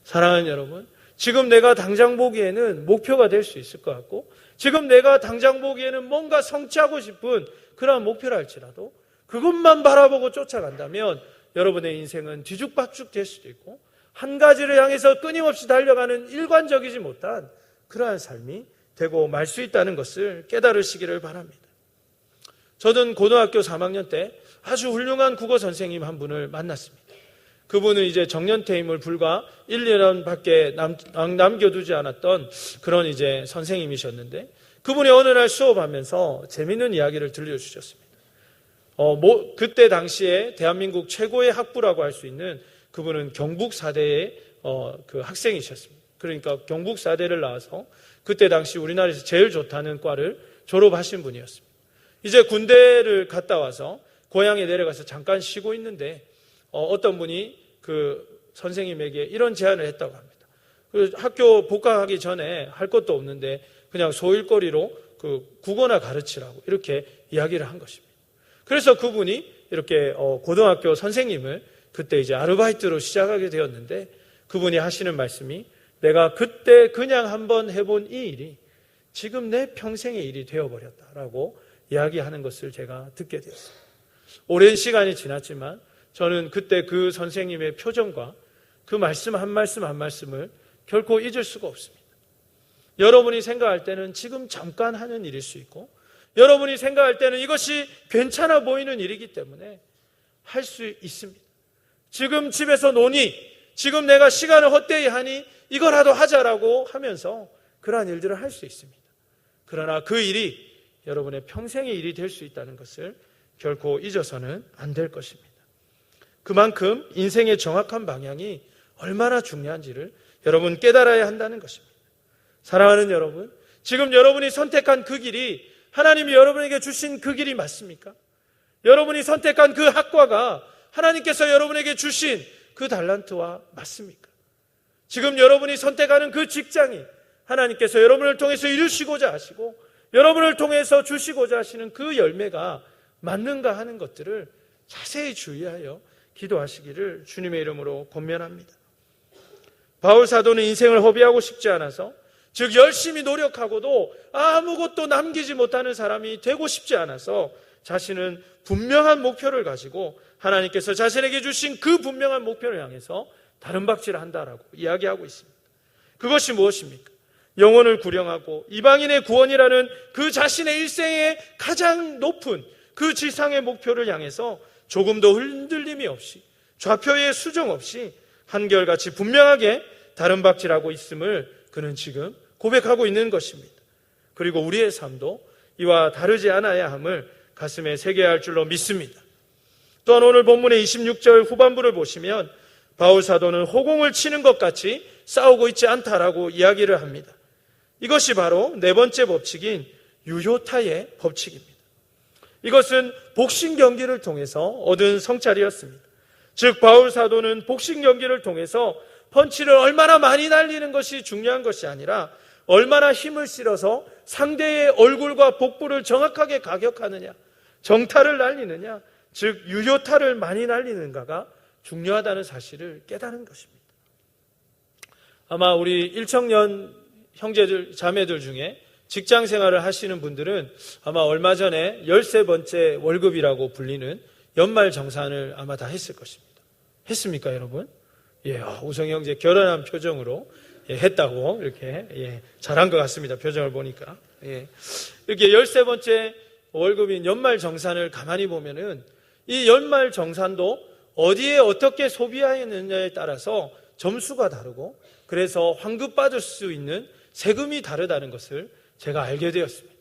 사랑하는 여러분, 지금 내가 당장 보기에는 목표가 될 수 있을 것 같고 지금 내가 당장 보기에는 뭔가 성취하고 싶은 그러한 목표라 할지라도 그것만 바라보고 쫓아간다면 여러분의 인생은 뒤죽박죽 될 수도 있고 한 가지를 향해서 끊임없이 달려가는 일관적이지 못한 그러한 삶이 되고 말 수 있다는 것을 깨달으시기를 바랍니다. 저는 고등학교 3학년 때 아주 훌륭한 국어 선생님 한 분을 만났습니다. 그분은 이제 정년퇴임을 불과 1, 2년밖에 남겨두지 않았던 그런 이제 선생님이셨는데 그분이 어느 날 수업하면서 재미있는 이야기를 들려주셨습니다. 그때 당시에 대한민국 최고의 학부라고 할 수 있는 그분은 경북사대의 그 학생이셨습니다. 그러니까 경북사대를 나와서 그때 당시 우리나라에서 제일 좋다는 과를 졸업하신 분이었습니다. 이제 군대를 갔다 와서 고향에 내려가서 잠깐 쉬고 있는데 어떤 분이 그 선생님에게 이런 제안을 했다고 합니다. 그 학교 복학하기 전에 할 것도 없는데 그냥 소일거리로 그 국어나 가르치라고 이렇게 이야기를 한 것입니다. 그래서 그분이 이렇게 고등학교 선생님을 그때 이제 아르바이트로 시작하게 되었는데 그분이 하시는 말씀이 내가 그때 그냥 한번 해본 이 일이 지금 내 평생의 일이 되어버렸다라고 이야기하는 것을 제가 듣게 되었습니다. 오랜 시간이 지났지만 저는 그때 그 선생님의 표정과 그 말씀 한 말씀 한 말씀을 결코 잊을 수가 없습니다. 여러분이 생각할 때는 지금 잠깐 하는 일일 수 있고 여러분이 생각할 때는 이것이 괜찮아 보이는 일이기 때문에 할 수 있습니다. 지금 집에서 노니 지금 내가 시간을 헛되이 하니 이거라도 하자라고 하면서 그러한 일들을 할 수 있습니다. 그러나 그 일이 여러분의 평생의 일이 될 수 있다는 것을 결코 잊어서는 안 될 것입니다. 그만큼 인생의 정확한 방향이 얼마나 중요한지를 여러분 깨달아야 한다는 것입니다. 사랑하는 여러분, 지금 여러분이 선택한 그 길이 하나님이 여러분에게 주신 그 길이 맞습니까? 여러분이 선택한 그 학과가 하나님께서 여러분에게 주신 그 달란트와 맞습니까? 지금 여러분이 선택하는 그 직장이 하나님께서 여러분을 통해서 이루시고자 하시고 여러분을 통해서 주시고자 하시는 그 열매가 맞는가 하는 것들을 자세히 주의하여 기도하시기를 주님의 이름으로 권면합니다. 바울 사도는 인생을 허비하고 싶지 않아서 즉 열심히 노력하고도 아무것도 남기지 못하는 사람이 되고 싶지 않아서 자신은 분명한 목표를 가지고 하나님께서 자신에게 주신 그 분명한 목표를 향해서 다름박질을 한다라고 이야기하고 있습니다. 그것이 무엇입니까? 영혼을 구령하고 이방인의 구원이라는 그 자신의 일생의 가장 높은 그 지상의 목표를 향해서 조금도 흔들림이 없이 좌표의 수정 없이 한결같이 분명하게 다름박질하고 있음을 그는 지금 고백하고 있는 것입니다. 그리고 우리의 삶도 이와 다르지 않아야 함을 가슴에 새겨야 할 줄로 믿습니다. 또한 오늘 본문의 26절 후반부를 보시면 바울 사도는 호공을 치는 것 같이 싸우고 있지 않다라고 이야기를 합니다. 이것이 바로 네 번째 법칙인 유효타의 법칙입니다. 이것은 복싱 경기를 통해서 얻은 성찰이었습니다. 즉 바울 사도는 복싱 경기를 통해서 펀치를 얼마나 많이 날리는 것이 중요한 것이 아니라 얼마나 힘을 실어서 상대의 얼굴과 복부를 정확하게 가격하느냐, 정타를 날리느냐, 즉 유효타를 많이 날리는가가 중요하다는 사실을 깨달은 것입니다. 아마 우리 일청년 형제들, 자매들 중에 직장 생활을 하시는 분들은 아마 얼마 전에 13번째 월급이라고 불리는 연말 정산을 아마 다 했을 것입니다. 했습니까, 여러분? 예, 우성이 형제 결혼한 표정으로 했다고 이렇게 잘한 것 같습니다. 표정을 보니까. 이렇게 13번째 월급인 연말 정산을 가만히 보면은 이 연말 정산도 어디에 어떻게 소비하였느냐에 따라서 점수가 다르고 그래서 환급받을 수 있는 세금이 다르다는 것을 제가 알게 되었습니다.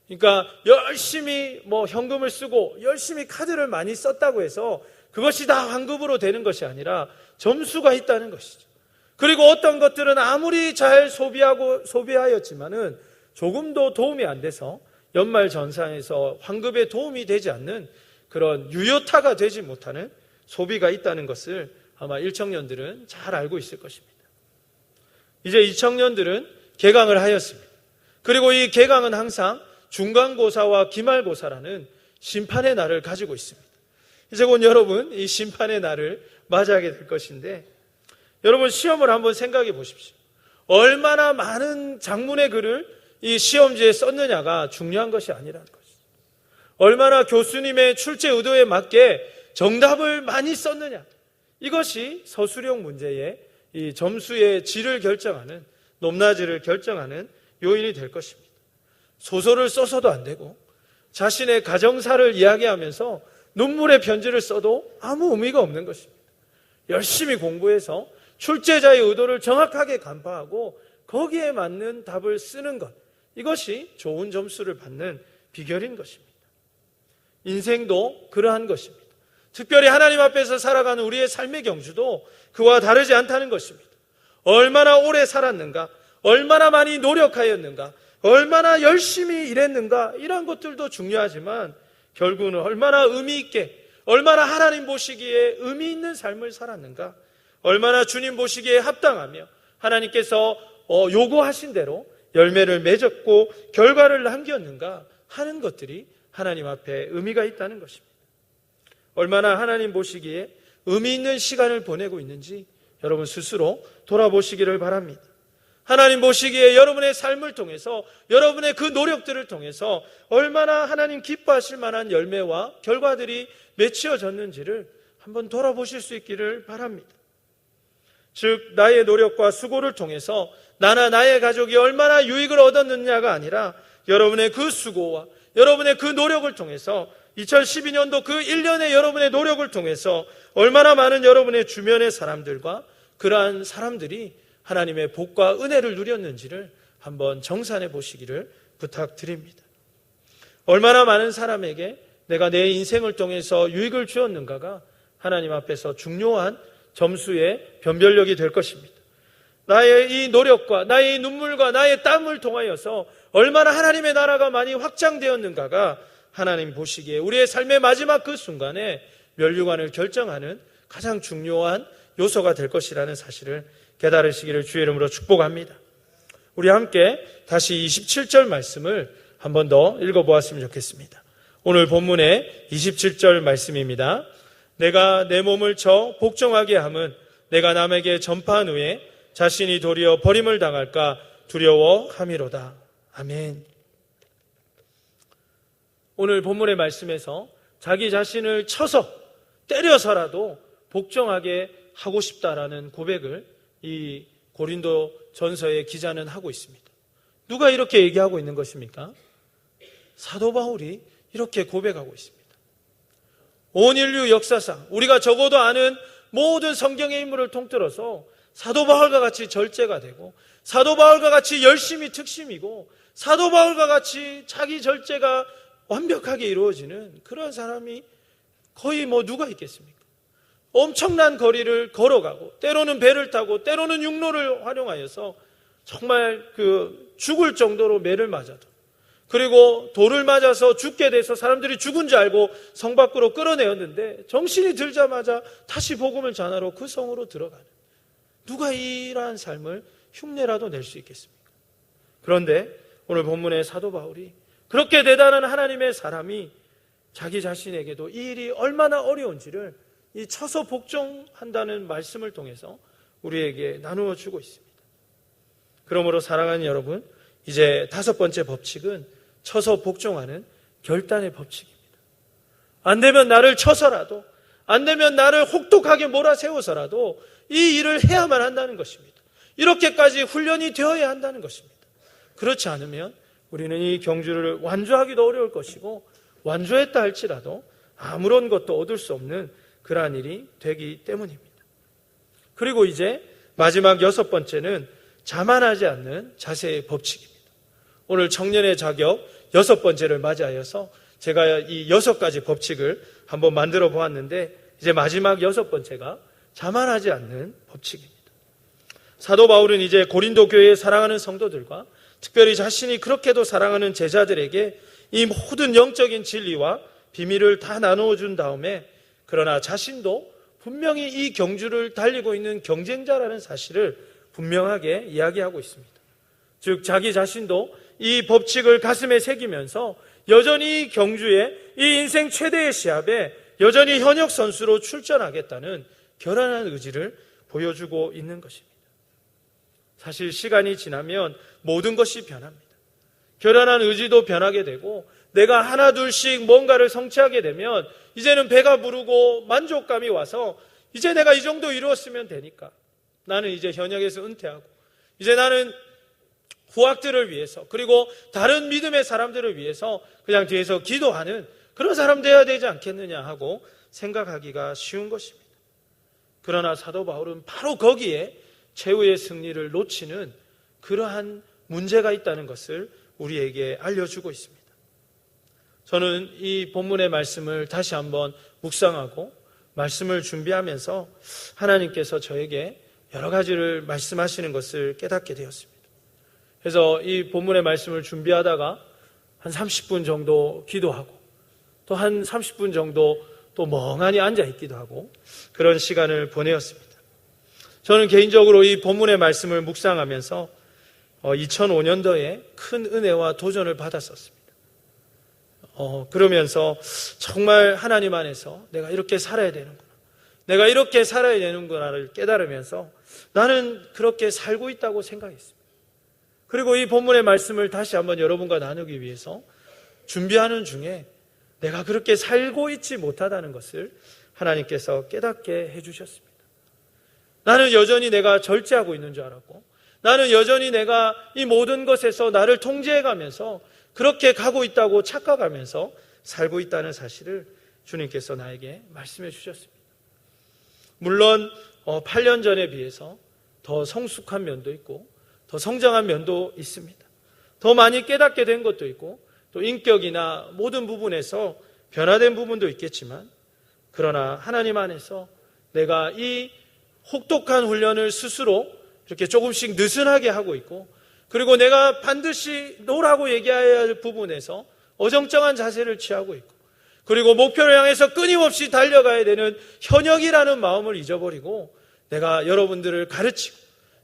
그러니까 열심히 현금을 쓰고 열심히 카드를 많이 썼다고 해서 그것이 다 환급으로 되는 것이 아니라 점수가 있다는 것이죠. 그리고 어떤 것들은 아무리 잘 소비하였지만은 조금도 도움이 안 돼서 연말 정산에서 환급에 도움이 되지 않는 그런 유효타가 되지 못하는 소비가 있다는 것을 아마 1청년들은 잘 알고 있을 것입니다. 이제 2청년들은 개강을 하였습니다. 그리고 이 개강은 항상 중간고사와 기말고사라는 심판의 날을 가지고 있습니다. 이제 곧 여러분 이 심판의 날을 맞이하게 될 것인데 여러분 시험을 한번 생각해 보십시오. 얼마나 많은 장문의 글을 이 시험지에 썼느냐가 중요한 것이 아니라는 것이죠. 얼마나 교수님의 출제 의도에 맞게 정답을 많이 썼느냐. 이것이 서술형 문제의 이 점수의 질을 결정하는, 높낮이를 결정하는 요인이 될 것입니다. 소설을 써서도 안 되고 자신의 가정사를 이야기하면서 눈물의 편지를 써도 아무 의미가 없는 것입니다. 열심히 공부해서 출제자의 의도를 정확하게 간파하고 거기에 맞는 답을 쓰는 것, 이것이 좋은 점수를 받는 비결인 것입니다. 인생도 그러한 것입니다. 특별히 하나님 앞에서 살아가는 우리의 삶의 경주도 그와 다르지 않다는 것입니다. 얼마나 오래 살았는가, 얼마나 많이 노력하였는가, 얼마나 열심히 일했는가, 이런 것들도 중요하지만 결국은 얼마나 의미 있게, 얼마나 하나님 보시기에 의미 있는 삶을 살았는가, 얼마나 주님 보시기에 합당하며 하나님께서 요구하신 대로 열매를 맺었고 결과를 남겼는가 하는 것들이 하나님 앞에 의미가 있다는 것입니다. 얼마나 하나님 보시기에 의미 있는 시간을 보내고 있는지 여러분 스스로 돌아보시기를 바랍니다. 하나님 보시기에 여러분의 삶을 통해서, 여러분의 그 노력들을 통해서 얼마나 하나님 기뻐하실 만한 열매와 결과들이 맺혀졌는지를 한번 돌아보실 수 있기를 바랍니다. 즉 나의 노력과 수고를 통해서 나나 나의 가족이 얼마나 유익을 얻었느냐가 아니라 여러분의 그 수고와 여러분의 그 노력을 통해서 2012년도 그 1년의 여러분의 노력을 통해서 얼마나 많은 여러분의 주변의 사람들과 그러한 사람들이 하나님의 복과 은혜를 누렸는지를 한번 정산해 보시기를 부탁드립니다. 얼마나 많은 사람에게 내가 내 인생을 통해서 유익을 주었는가가 하나님 앞에서 중요한 점수의 변별력이 될 것입니다. 나의 이 노력과 나의 이 눈물과 나의 땀을 통하여서 얼마나 하나님의 나라가 많이 확장되었는가가 하나님 보시기에 우리의 삶의 마지막 그 순간에 멸류관을 결정하는 가장 중요한 요소가 될 것이라는 사실을 깨달으시기를 주의 이름으로 축복합니다. 우리 함께 다시 27절 말씀을 한 번 더 읽어보았으면 좋겠습니다. 오늘 본문의 27절 말씀입니다. 내가 내 몸을 쳐 복종하게 함은 내가 남에게 전파한 후에 자신이 도리어 버림을 당할까 두려워함이로다. 아멘. 오늘 본문의 말씀에서 자기 자신을 쳐서 때려서라도 복종하게 하고 싶다라는 고백을 이 고린도 전서의 기자는 하고 있습니다. 누가 이렇게 얘기하고 있는 것입니까? 사도 바울이 이렇게 고백하고 있습니다. 온 인류 역사상 우리가 적어도 아는 모든 성경의 인물을 통틀어서 사도 바울과 같이 절제가 되고 사도 바울과 같이 열심히 특심이고 사도 바울과 같이 자기 절제가 완벽하게 이루어지는 그런 사람이 거의 누가 있겠습니까? 엄청난 거리를 걸어가고 때로는 배를 타고 때로는 육로를 활용하여서 정말 죽을 정도로 매를 맞아도, 그리고 돌을 맞아서 죽게 돼서 사람들이 죽은 줄 알고 성 밖으로 끌어내었는데 정신이 들자마자 다시 복음을 전하러 그 성으로 들어가는, 누가 이러한 삶을 흉내라도 낼 수 있겠습니까? 그런데 오늘 본문의 사도 바울이 그렇게 대단한 하나님의 사람이 자기 자신에게도 이 일이 얼마나 어려운지를 이 쳐서 복종한다는 말씀을 통해서 우리에게 나누어 주고 있습니다. 그러므로 사랑하는 여러분, 이제 5번째 법칙은 쳐서 복종하는 결단의 법칙입니다. 안 되면 나를 쳐서라도, 안 되면 나를 혹독하게 몰아세워서라도 이 일을 해야만 한다는 것입니다. 이렇게까지 훈련이 되어야 한다는 것입니다. 그렇지 않으면 우리는 이 경주를 완주하기도 어려울 것이고, 완주했다 할지라도 아무런 것도 얻을 수 없는 그러한 일이 되기 때문입니다. 그리고 이제 마지막 6번째는 자만하지 않는 자세의 법칙입니다. 오늘 청년의 자격 6번째를 맞이하여서 제가 이 6가지 법칙을 한번 만들어 보았는데, 이제 마지막 6번째가 자만하지 않는 법칙입니다. 사도 바울은 이제 고린도 교회에 사랑하는 성도들과 특별히 자신이 그렇게도 사랑하는 제자들에게 이 모든 영적인 진리와 비밀을 다 나누어 준 다음에, 그러나 자신도 분명히 이 경주를 달리고 있는 경쟁자라는 사실을 분명하게 이야기하고 있습니다. 즉 자기 자신도 이 법칙을 가슴에 새기면서 여전히 경주에, 이 인생 최대의 시합에 여전히 현역 선수로 출전하겠다는 결연한 의지를 보여주고 있는 것입니다. 사실 시간이 지나면 모든 것이 변합니다. 결연한 의지도 변하게 되고 내가 하나 둘씩 뭔가를 성취하게 되면 이제는 배가 부르고 만족감이 와서 이제 내가 이 정도 이루었으면 되니까 나는 이제 현역에서 은퇴하고 이제 나는 후학들을 위해서 그리고 다른 믿음의 사람들을 위해서 그냥 뒤에서 기도하는 그런 사람 되어야 되지 않겠느냐 하고 생각하기가 쉬운 것입니다. 그러나 사도 바울은 바로 거기에 최후의 승리를 놓치는 그러한 문제가 있다는 것을 우리에게 알려주고 있습니다. 저는 이 본문의 말씀을 다시 한번 묵상하고 말씀을 준비하면서 하나님께서 저에게 여러 가지를 말씀하시는 것을 깨닫게 되었습니다. 그래서 이 본문의 말씀을 준비하다가 한 30분 정도 기도하고 또 한 30분 정도 또 멍하니 앉아있기도 하고 그런 시간을 보내었습니다. 저는 개인적으로 이 본문의 말씀을 묵상하면서 2005년도에 큰 은혜와 도전을 받았었습니다. 그러면서 정말 하나님 안에서 내가 이렇게 살아야 되는구나, 내가 이렇게 살아야 되는구나를 깨달으면서 나는 그렇게 살고 있다고 생각했습니다. 그리고 이 본문의 말씀을 다시 한번 여러분과 나누기 위해서 준비하는 중에 내가 그렇게 살고 있지 못하다는 것을 하나님께서 깨닫게 해주셨습니다. 나는 여전히 내가 절제하고 있는 줄 알았고 나는 여전히 내가 이 모든 것에서 나를 통제해가면서 그렇게 가고 있다고 착각하면서 살고 있다는 사실을 주님께서 나에게 말씀해 주셨습니다. 물론 8년 전에 비해서 더 성숙한 면도 있고 더 성장한 면도 있습니다. 더 많이 깨닫게 된 것도 있고 또 인격이나 모든 부분에서 변화된 부분도 있겠지만 그러나 하나님 안에서 내가 이 혹독한 훈련을 스스로 이렇게 조금씩 느슨하게 하고 있고 그리고 내가 반드시 노라고 얘기해야 할 부분에서 어정쩡한 자세를 취하고 있고 그리고 목표를 향해서 끊임없이 달려가야 되는 현역이라는 마음을 잊어버리고 내가 여러분들을 가르치고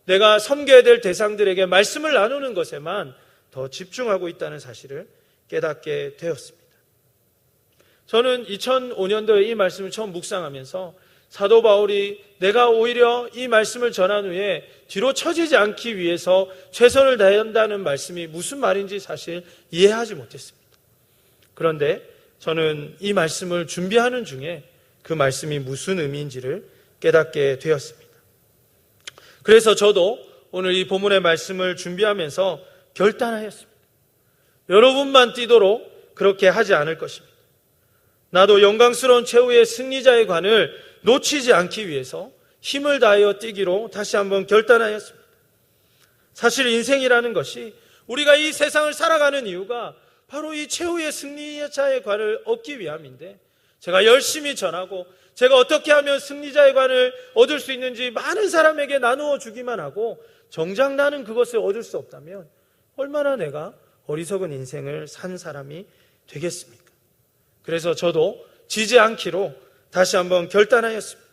내가 섬겨야 될 대상들에게 말씀을 나누는 것에만 더 집중하고 있다는 사실을 깨닫게 되었습니다. 저는 2005년도에 이 말씀을 처음 묵상하면서 사도 바울이 내가 오히려 이 말씀을 전한 후에 뒤로 처지지 않기 위해서 최선을 다한다는 말씀이 무슨 말인지 사실 이해하지 못했습니다. 그런데 저는 이 말씀을 준비하는 중에 그 말씀이 무슨 의미인지를 깨닫게 되었습니다. 그래서 저도 오늘 이 본문의 말씀을 준비하면서 결단하였습니다. 여러분만 뛰도록 그렇게 하지 않을 것입니다. 나도 영광스러운 최후의 승리자의 관을 놓치지 않기 위해서 힘을 다하여 뛰기로 다시 한번 결단하였습니다. 사실 인생이라는 것이 우리가 이 세상을 살아가는 이유가 바로 이 최후의 승리자의 관을 얻기 위함인데 제가 열심히 전하고 제가 어떻게 하면 승리자의 관을 얻을 수 있는지 많은 사람에게 나누어 주기만 하고 정작 나는 그것을 얻을 수 없다면 얼마나 내가 어리석은 인생을 산 사람이 되겠습니까? 그래서 저도 지지 않기로 다시 한번 결단하였습니다.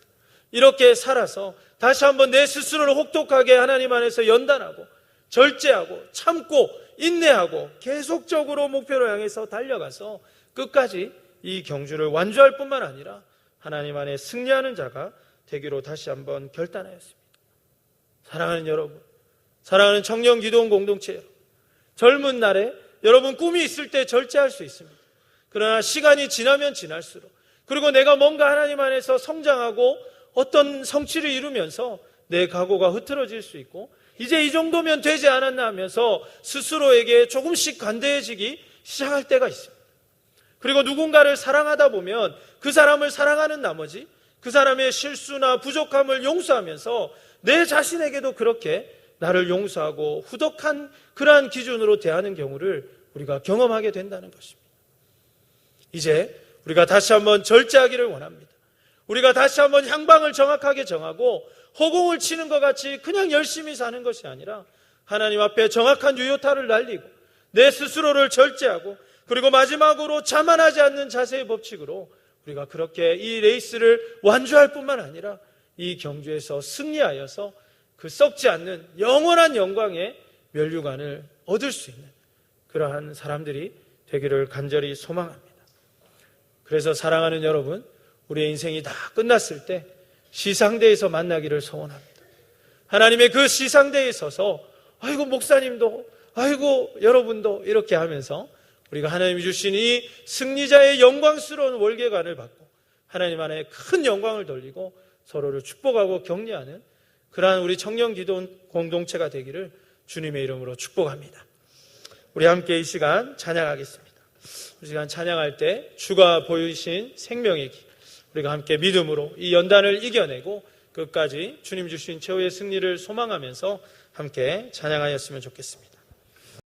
이렇게 살아서 다시 한번 내 스스로를 혹독하게 하나님 안에서 연단하고 절제하고 참고 인내하고 계속적으로 목표를 향해서 달려가서 끝까지 이 경주를 완주할 뿐만 아니라 하나님 안에 승리하는 자가 되기로 다시 한번 결단하였습니다. 사랑하는 여러분, 사랑하는 청년 기도원 공동체 여러분, 젊은 날에 여러분 꿈이 있을 때 절제할 수 있습니다. 그러나 시간이 지나면 지날수록 그리고 내가 뭔가 하나님 안에서 성장하고 어떤 성취를 이루면서 내 각오가 흐트러질 수 있고 이제 이 정도면 되지 않았나 하면서 스스로에게 조금씩 관대해지기 시작할 때가 있습니다. 그리고 누군가를 사랑하다 보면 그 사람을 사랑하는 나머지 그 사람의 실수나 부족함을 용서하면서 내 자신에게도 그렇게 나를 용서하고 후덕한 그러한 기준으로 대하는 경우를 우리가 경험하게 된다는 것입니다. 이제 우리가 다시 한번 절제하기를 원합니다. 우리가 다시 한번 향방을 정확하게 정하고 허공을 치는 것 같이 그냥 열심히 사는 것이 아니라 하나님 앞에 정확한 유효타를 날리고 내 스스로를 절제하고 그리고 마지막으로 자만하지 않는 자세의 법칙으로 우리가 그렇게 이 레이스를 완주할 뿐만 아니라 이 경주에서 승리하여서 그 썩지 않는 영원한 영광의 면류관을 얻을 수 있는 그러한 사람들이 되기를 간절히 소망합니다. 그래서 사랑하는 여러분, 우리의 인생이 다 끝났을 때 시상대에서 만나기를 소원합니다. 하나님의 그 시상대에 서서 아이고 목사님도 아이고 여러분도 이렇게 하면서 우리가 하나님이 주신 이 승리자의 영광스러운 월계관을 받고 하나님 안에 큰 영광을 돌리고 서로를 축복하고 격려하는 그러한 우리 청년 기도 공동체가 되기를 주님의 이름으로 축복합니다. 우리 함께 이 시간 찬양하겠습니다. 이 시간 찬양할 때 주가 보이신 생명의 길, 우리가 함께 믿음으로 이 연단을 이겨내고 끝까지 주님 주신 최후의 승리를 소망하면서 함께 찬양하였으면 좋겠습니다.